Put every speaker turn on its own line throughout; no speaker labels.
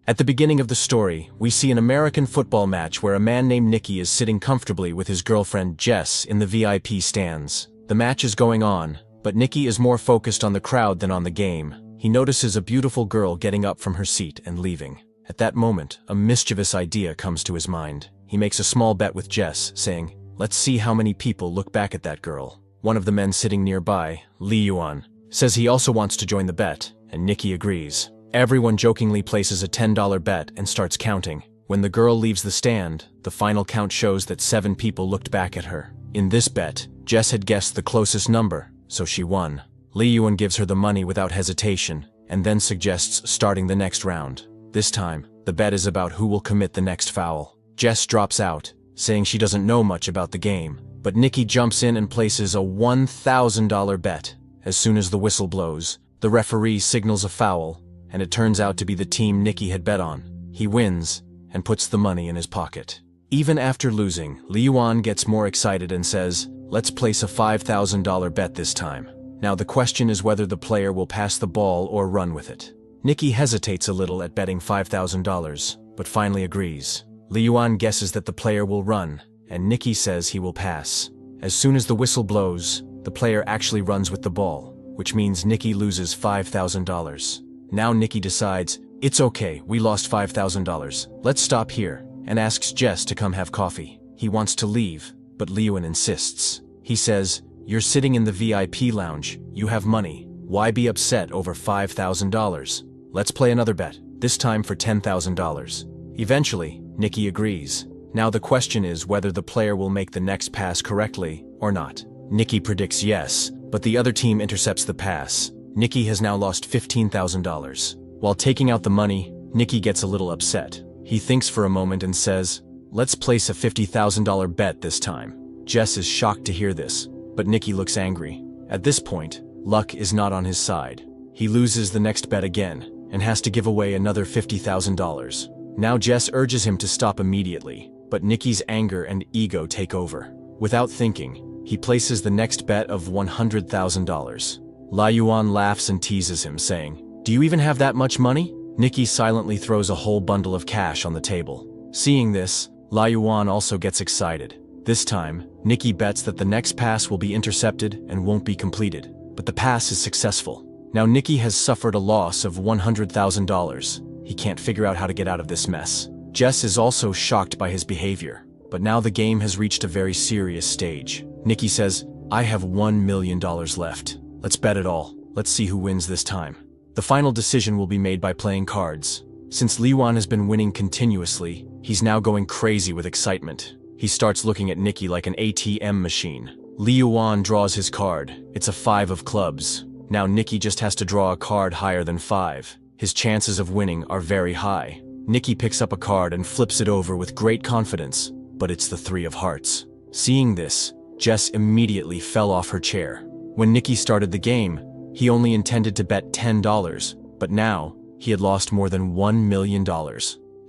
At the beginning of the story, we see an American football match where a man named Nicky is sitting comfortably with his girlfriend Jess in the VIP stands. The match is going on, but Nicky is more focused on the crowd than on the game. He notices a beautiful girl getting up from her seat and leaving. At that moment, a mischievous idea comes to his mind. He makes a small bet with Jess, saying, "Let's see how many people look back at that girl." One of the men sitting nearby, Lee Yuan, says he also wants to join the bet, and Nicky agrees. Everyone jokingly places a $10 bet and starts counting. When the girl leaves the stand, the final count shows that 7 people looked back at her. In this bet, Jess had guessed the closest number, so she won. Lee Yuan gives her the money without hesitation, and then suggests starting the next round. This time, the bet is about who will commit the next foul. Jess drops out, saying she doesn't know much about the game, but Nicky jumps in and places a $1,000 bet. As soon as the whistle blows, the referee signals a foul, and it turns out to be the team Nicky had bet on. He wins, and puts the money in his pocket. Even after losing, Lee Yuan gets more excited and says, "Let's place a $5,000 bet this time." Now the question is whether the player will pass the ball or run with it. Nicky hesitates a little at betting $5,000, but finally agrees. Lee Yuan guesses that the player will run, and Nicky says he will pass. As soon as the whistle blows, the player actually runs with the ball, which means Nicky loses $5,000. Now Nicky decides, it's okay, we lost $5,000. Let's stop here, and asks Jess to come have coffee. He wants to leave, but Lee Yuan insists. He says, "You're sitting in the VIP lounge, you have money. Why be upset over $5,000? Let's play another bet, this time for $10,000. Eventually, Nicky agrees. Now the question is whether the player will make the next pass correctly or not. Nicky predicts yes, but the other team intercepts the pass. Nicky has now lost $15,000. While taking out the money, Nicky gets a little upset. He thinks for a moment and says, "Let's place a $50,000 bet this time." Jess is shocked to hear this, but Nicky looks angry. At this point, luck is not on his side. He loses the next bet again, and has to give away another $50,000. Now Jess urges him to stop immediately, but Nicky's anger and ego take over. Without thinking, he places the next bet of $100,000. Lee Yuan laughs and teases him, saying, "Do you even have that much money?" Nicky silently throws a whole bundle of cash on the table. Seeing this, Lee Yuan also gets excited. This time, Nicky bets that the next pass will be intercepted and won't be completed, but the pass is successful. Now Nicky has suffered a loss of $100,000. He can't figure out how to get out of this mess. Jess is also shocked by his behavior, but now the game has reached a very serious stage. Nicky says, "I have $1 million left. Let's bet it all. Let's see who wins this time." The final decision will be made by playing cards. Since Lee Yuan has been winning continuously, he's now going crazy with excitement. He starts looking at Nicky like an ATM machine. Lee Yuan draws his card. It's a 5 of clubs. Now Nicky just has to draw a card higher than 5. His chances of winning are very high. Nicky picks up a card and flips it over with great confidence, but it's the 3 of hearts. Seeing this, Jess immediately fell off her chair. When Nicky started the game, he only intended to bet $10, but now, he had lost more than $1 million.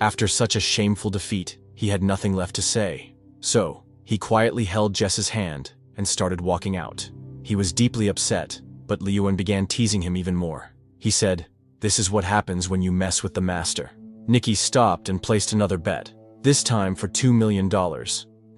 After such a shameful defeat, he had nothing left to say. So, he quietly held Jess's hand and started walking out. He was deeply upset, but Lee Yuan began teasing him even more. He said, "This is what happens when you mess with the master." Nicky stopped and placed another bet, this time for $2 million.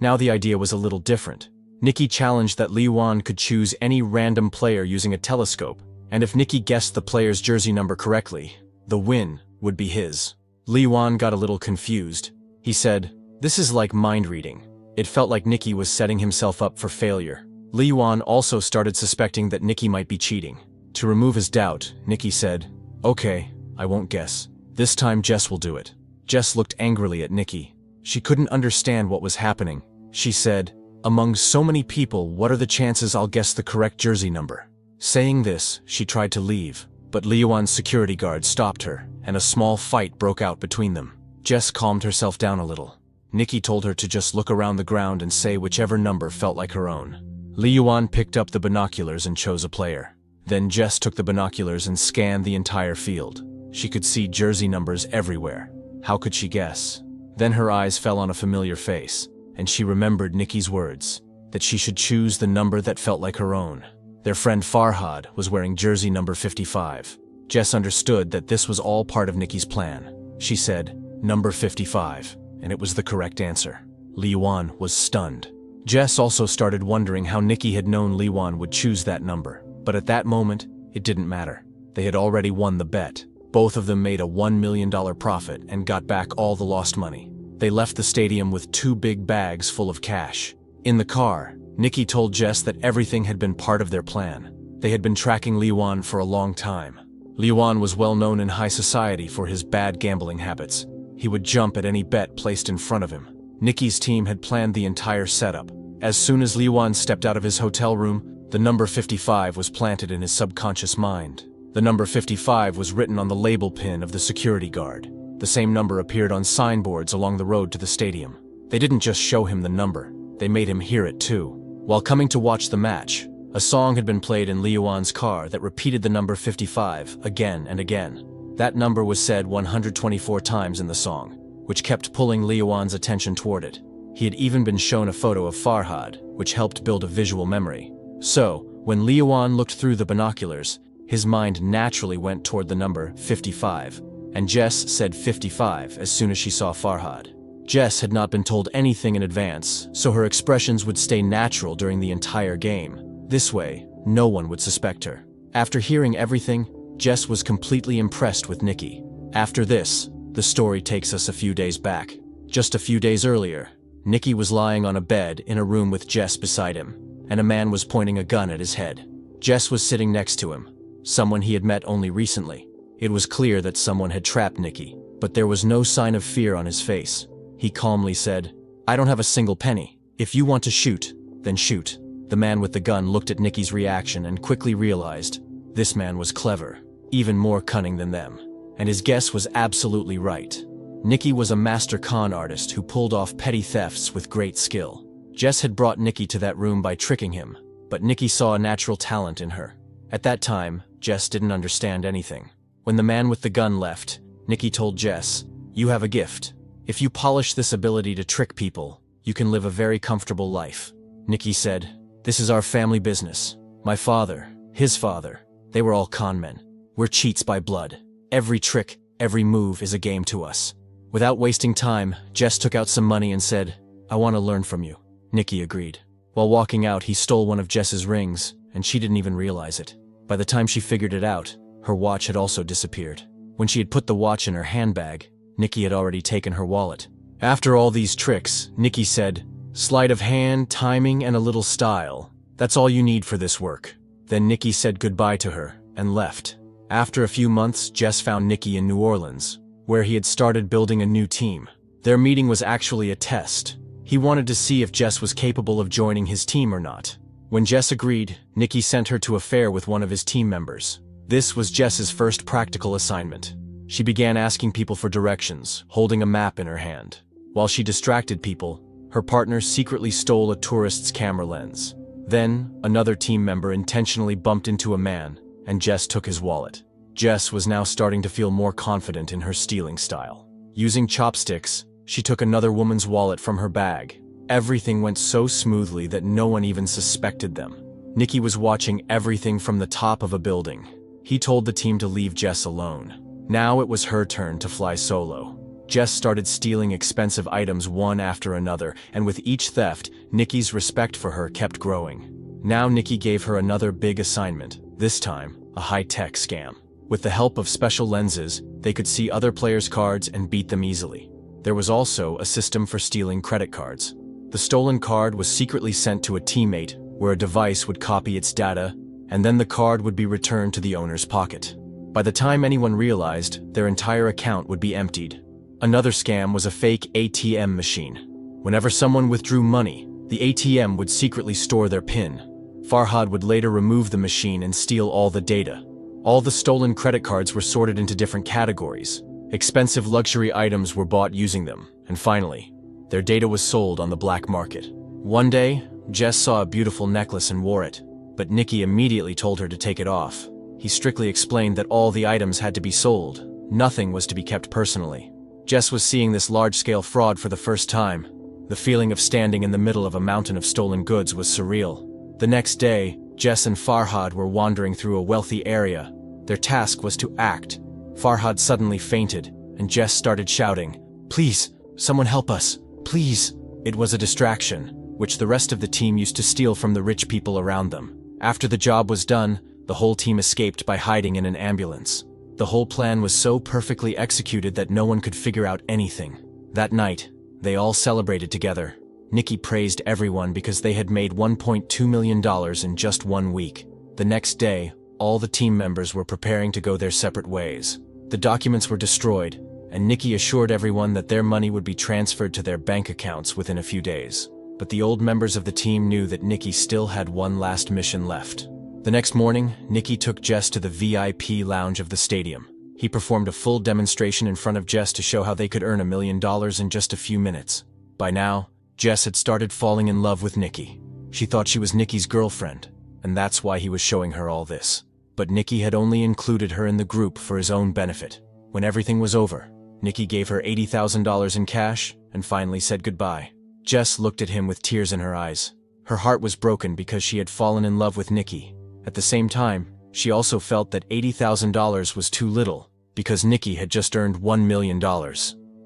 Now the idea was a little different. Nicky challenged that Lee Yuan could choose any random player using a telescope, and if Nicky guessed the player's jersey number correctly, the win would be his. Lee Yuan got a little confused. He said, "This is like mind reading." It felt like Nicky was setting himself up for failure. Lee Yuan also started suspecting that Nicky might be cheating. To remove his doubt, Nicky said, "Okay, I won't guess. This time Jess will do it." Jess looked angrily at Nicky. She couldn't understand what was happening. She said, "Among so many people, what are the chances I'll guess the correct jersey number?" Saying this, she tried to leave, but Lee Yuan's security guard stopped her, and a small fight broke out between them. Jess calmed herself down a little. Nicky told her to just look around the ground and say whichever number felt like her own. Lee Yuan picked up the binoculars and chose a player. Then Jess took the binoculars and scanned the entire field. She could see jersey numbers everywhere. How could she guess? Then her eyes fell on a familiar face, and she remembered Nicky's words, that she should choose the number that felt like her own. Their friend Farhad was wearing jersey number 55. Jess understood that this was all part of Nicky's plan. She said, "Number 55, and it was the correct answer. Liwan was stunned. Jess also started wondering how Nikki had known Liwan would choose that number, but at that moment, it didn't matter. They had already won the bet. Both of them made a $1 million profit and got back all the lost money. They left the stadium with 2 big bags full of cash. In the car, Nikki told Jess that everything had been part of their plan. They had been tracking Liwan for a long time. Liwan was well known in high society for his bad gambling habits. He would jump at any bet placed in front of him. Nikki's team had planned the entire setup. As soon as Liwan stepped out of his hotel room, the number 55 was planted in his subconscious mind. The number 55 was written on the label pin of the security guard. The same number appeared on signboards along the road to the stadium. They didn't just show him the number, they made him hear it too. While coming to watch the match, a song had been played in Liwan's car that repeated the number 55 again and again. That number was said 124 times in the song, which kept pulling Liwan's attention toward it. He had even been shown a photo of Farhad, which helped build a visual memory. So, when Liwan looked through the binoculars, his mind naturally went toward the number 55, and Jess said 55 as soon as she saw Farhad. Jess had not been told anything in advance, so her expressions would stay natural during the entire game. This way, no one would suspect her. After hearing everything, Jess was completely impressed with Nikki. After this, the story takes us a few days back. Just a few days earlier, Nikki was lying on a bed in a room with Jess beside him, and a man was pointing a gun at his head. Jess was sitting next to him, someone he had met only recently. It was clear that someone had trapped Nikki, but there was no sign of fear on his face. He calmly said, "I don't have a single penny. If you want to shoot, then shoot." The man with the gun looked at Nikki's reaction and quickly realized this man was clever, even more cunning than them. And his guess was absolutely right. Nikki was a master con artist who pulled off petty thefts with great skill. Jess had brought Nikki to that room by tricking him, but Nikki saw a natural talent in her. At that time, Jess didn't understand anything. When the man with the gun left, Nikki told Jess, "You have a gift. If you polish this ability to trick people, you can live a very comfortable life." Nikki said, "This is our family business. My father, his father, they were all con men. We're cheats by blood. Every trick, every move is a game to us." Without wasting time, Jess took out some money and said, "I want to learn from you." Nikki agreed. While walking out, he stole one of Jess's rings, and she didn't even realize it. By the time she figured it out, her watch had also disappeared. When she had put the watch in her handbag, Nikki had already taken her wallet. After all these tricks, Nikki said, "Sleight of hand, timing, and a little style. That's all you need for this work." Then Nikki said goodbye to her and left. After a few months, Jess found Nikki in New Orleans, where he had started building a new team. Their meeting was actually a test. He wanted to see if Jess was capable of joining his team or not. When Jess agreed, Nikki sent her to a fair with one of his team members. This was Jess's first practical assignment. She began asking people for directions, holding a map in her hand. While she distracted people, her partner secretly stole a tourist's camera lens. Then, another team member intentionally bumped into a man, and Jess took his wallet. Jess was now starting to feel more confident in her stealing style. Using chopsticks, she took another woman's wallet from her bag. Everything went so smoothly that no one even suspected them. Nikki was watching everything from the top of a building. He told the team to leave Jess alone. Now it was her turn to fly solo. Jess started stealing expensive items one after another, and with each theft, Nikki's respect for her kept growing. Now Nikki gave her another big assignment, this time, a high-tech scam. With the help of special lenses, they could see other players' cards and beat them easily. There was also a system for stealing credit cards. The stolen card was secretly sent to a teammate, where a device would copy its data, and then the card would be returned to the owner's pocket. By the time anyone realized, their entire account would be emptied. Another scam was a fake ATM machine. Whenever someone withdrew money, the ATM would secretly store their PIN. Farhad would later remove the machine and steal all the data. All the stolen credit cards were sorted into different categories. Expensive luxury items were bought using them, and finally, their data was sold on the black market. One day, Jess saw a beautiful necklace and wore it, but Nikki immediately told her to take it off. He strictly explained that all the items had to be sold. Nothing was to be kept personally. Jess was seeing this large-scale fraud for the first time. The feeling of standing in the middle of a mountain of stolen goods was surreal. The next day, Jess and Farhad were wandering through a wealthy area. Their task was to act. Farhad suddenly fainted, and Jess started shouting, "Please, someone help us, please." It was a distraction, which the rest of the team used to steal from the rich people around them. After the job was done, the whole team escaped by hiding in an ambulance. The whole plan was so perfectly executed that no one could figure out anything. That night, they all celebrated together. Nikki praised everyone because they had made $1.2 million in just 1 week. The next day, all the team members were preparing to go their separate ways. The documents were destroyed, and Nikki assured everyone that their money would be transferred to their bank accounts within a few days. But the old members of the team knew that Nikki still had one last mission left. The next morning, Nikki took Jess to the VIP lounge of the stadium. He performed a full demonstration in front of Jess to show how they could earn $1 million in just a few minutes. By now, Jess had started falling in love with Nikki. She thought she was Nikki's girlfriend, and that's why he was showing her all this. But Nikki had only included her in the group for his own benefit. When everything was over, Nikki gave her $80,000 in cash and finally said goodbye. Jess looked at him with tears in her eyes. Her heart was broken because she had fallen in love with Nikki. At the same time, she also felt that $80,000 was too little, because Nikki had just earned $1 million.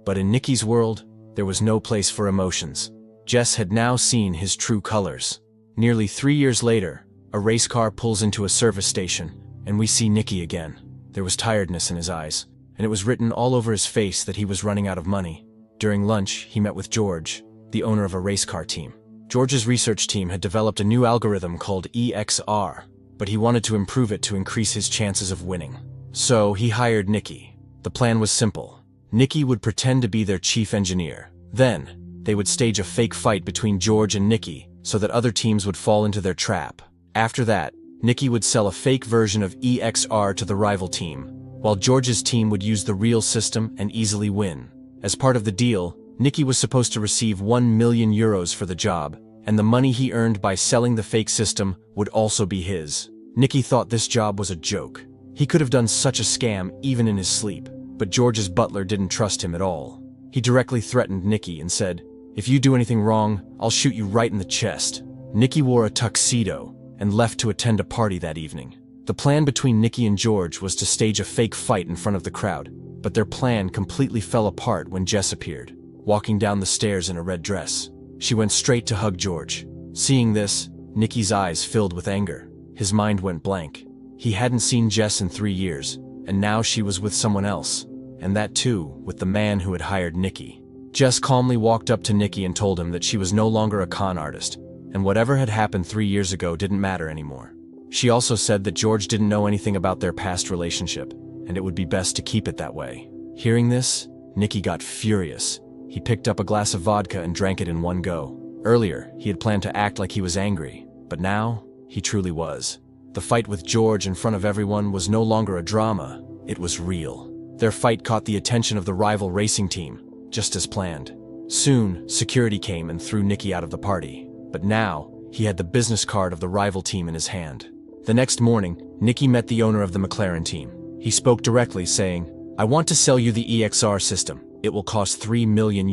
But in Nikki's world, there was no place for emotions. Jess had now seen his true colors. Nearly 3 years later, a race car pulls into a service station, and we see Nikki again. There was tiredness in his eyes, and it was written all over his face that he was running out of money. During lunch, he met with George, the owner of a race car team. George's research team had developed a new algorithm called EXR, but he wanted to improve it to increase his chances of winning. So he hired Nikki. The plan was simple. Nikki would pretend to be their chief engineer. Then, they would stage a fake fight between George and Nikki so that other teams would fall into their trap. After that, Nikki would sell a fake version of EXR to the rival team, while George's team would use the real system and easily win. As part of the deal, Nikki was supposed to receive €1 million for the job, and the money he earned by selling the fake system would also be his. Nikki thought this job was a joke. He could have done such a scam even in his sleep, but George's butler didn't trust him at all. He directly threatened Nikki and said, "If you do anything wrong, I'll shoot you right in the chest." Nikki wore a tuxedo and left to attend a party that evening. The plan between Nikki and George was to stage a fake fight in front of the crowd, but their plan completely fell apart when Jess appeared, walking down the stairs in a red dress. She went straight to hug George. Seeing this, Nikki's eyes filled with anger. His mind went blank. He hadn't seen Jess in 3 years, and now she was with someone else, and that too, with the man who had hired Nikki. Jess calmly walked up to Nikki and told him that she was no longer a con artist, and whatever had happened 3 years ago didn't matter anymore. She also said that George didn't know anything about their past relationship, and it would be best to keep it that way. Hearing this, Nikki got furious. He picked up a glass of vodka and drank it in one go. Earlier, he had planned to act like he was angry, but now, he truly was. The fight with George in front of everyone was no longer a drama, it was real. Their fight caught the attention of the rival racing team, just as planned. Soon, security came and threw Nikki out of the party, but now, he had the business card of the rival team in his hand. The next morning, Nikki met the owner of the McLaren team. He spoke directly, saying, "I want to sell you the EXR system. It will cost €3 million.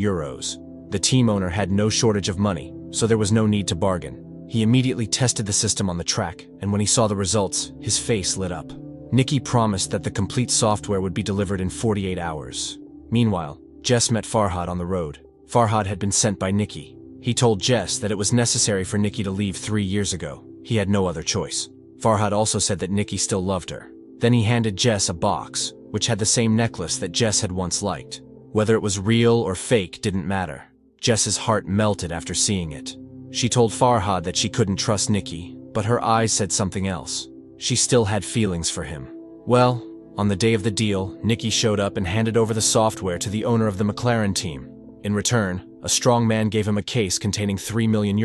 The team owner had no shortage of money, so there was no need to bargain. He immediately tested the system on the track, and when he saw the results, his face lit up. Nikki promised that the complete software would be delivered in 48 hours. Meanwhile, Jess met Farhad on the road. Farhad had been sent by Nikki. He told Jess that it was necessary for Nikki to leave 3 years ago. He had no other choice. Farhad also said that Nikki still loved her. Then he handed Jess a box, which had the same necklace that Jess had once liked. Whether it was real or fake didn't matter. Jess's heart melted after seeing it. She told Farhad that she couldn't trust Nikki, but her eyes said something else. She still had feelings for him. Well, on the day of the deal, Nikki showed up and handed over the software to the owner of the McLaren team. In return, a strong man gave him a case containing €3 million.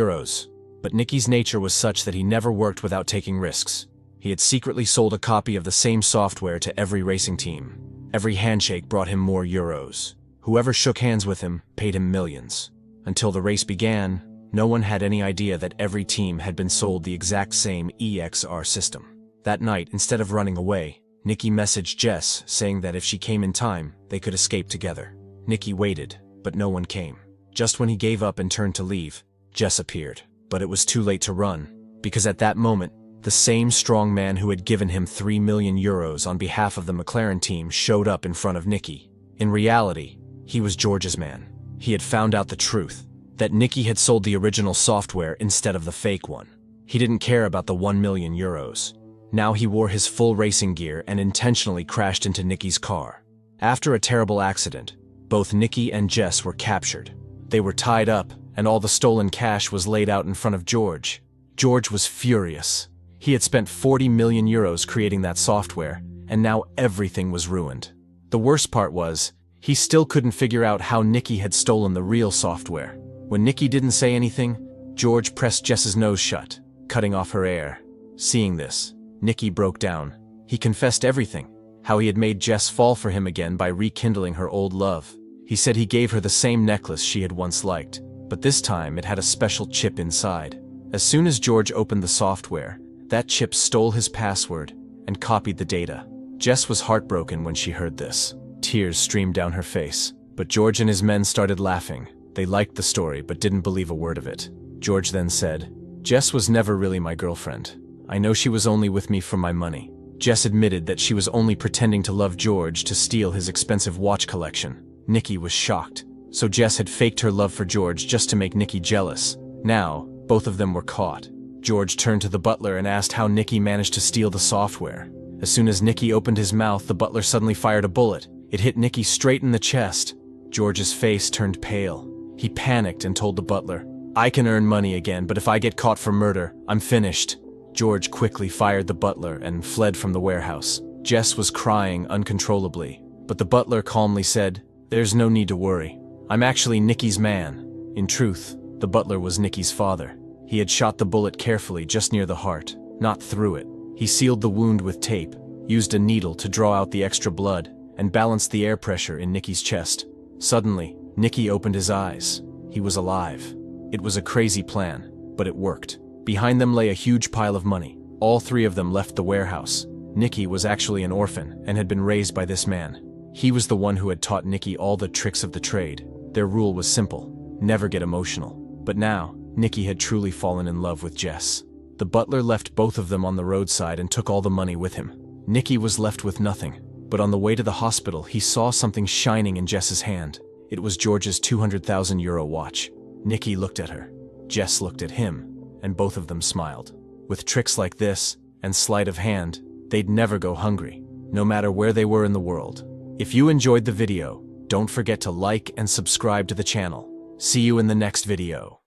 But Nikki's nature was such that he never worked without taking risks. He had secretly sold a copy of the same software to every racing team. Every handshake brought him more euros. Whoever shook hands with him paid him millions. Until the race began, no one had any idea that every team had been sold the exact same EXR system. That night, instead of running away, Nikki messaged Jess saying that if she came in time, they could escape together. Nikki waited, but no one came. Just when he gave up and turned to leave, Jess appeared. But it was too late to run, because at that moment, the same strong man who had given him €3 million on behalf of the McLaren team showed up in front of Nikki. In reality, he was George's man. He had found out the truth, that Nicky had sold the original software instead of the fake one. He didn't care about the 1 million euros. Now he wore his full racing gear and intentionally crashed into Nicky's car. After a terrible accident, both Nicky and Jess were captured. They were tied up, and all the stolen cash was laid out in front of George. George was furious. He had spent 40 million euros creating that software, and now everything was ruined. The worst part was, he still couldn't figure out how Nicky had stolen the real software. When Nicky didn't say anything, George pressed Jess's nose shut, cutting off her air. Seeing this, Nicky broke down. He confessed everything, how he had made Jess fall for him again by rekindling her old love. He said he gave her the same necklace she had once liked, but this time it had a special chip inside. As soon as George opened the software, that chip stole his password and copied the data. Jess was heartbroken when she heard this. Tears streamed down her face, but George and his men started laughing. They liked the story but didn't believe a word of it. George then said, "Jess was never really my girlfriend. I know she was only with me for my money." Jess admitted that she was only pretending to love George to steal his expensive watch collection. Nicky was shocked. So Jess had faked her love for George just to make Nicky jealous. Now, both of them were caught. George turned to the butler and asked how Nicky managed to steal the software. As soon as Nicky opened his mouth, the butler suddenly fired a bullet. It hit Nicky straight in the chest. George's face turned pale. He panicked and told the butler, "I can earn money again, but if I get caught for murder, I'm finished." George quickly fired the butler and fled from the warehouse. Jess was crying uncontrollably, but the butler calmly said, "There's no need to worry. I'm actually Nicky's man." In truth, the butler was Nicky's father. He had shot the bullet carefully just near the heart, not through it. He sealed the wound with tape, used a needle to draw out the extra blood, and balanced the air pressure in Nicky's chest. Suddenly, Nicky opened his eyes. He was alive. It was a crazy plan, but it worked. Behind them lay a huge pile of money. All three of them left the warehouse. Nicky was actually an orphan and had been raised by this man. He was the one who had taught Nicky all the tricks of the trade. Their rule was simple: never get emotional. But now, Nicky had truly fallen in love with Jess. The butler left both of them on the roadside and took all the money with him. Nicky was left with nothing, but on the way to the hospital he saw something shining in Jess's hand. It was George's 200,000 euro watch. Nicky looked at her. Jess looked at him, and both of them smiled. With tricks like this, and sleight of hand, they'd never go hungry, no matter where they were in the world. If you enjoyed the video, don't forget to like and subscribe to the channel. See you in the next video.